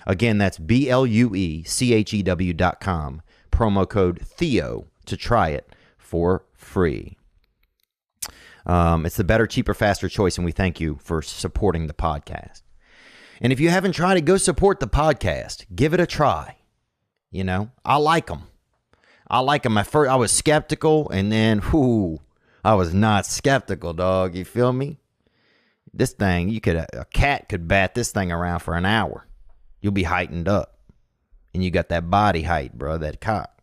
Again, that's BLUECHEW.com. Promo code Theo to try it for free. It's the better, cheaper, faster choice, and we thank you for supporting the podcast. And if you haven't tried it, go support the podcast. Give it a try. You know, I like them. At first, I was skeptical, and then, I was not skeptical, dog. You feel me? This thing, a cat could bat this thing around for an hour. You'll be heightened up. And you got that body height, bro, that cock.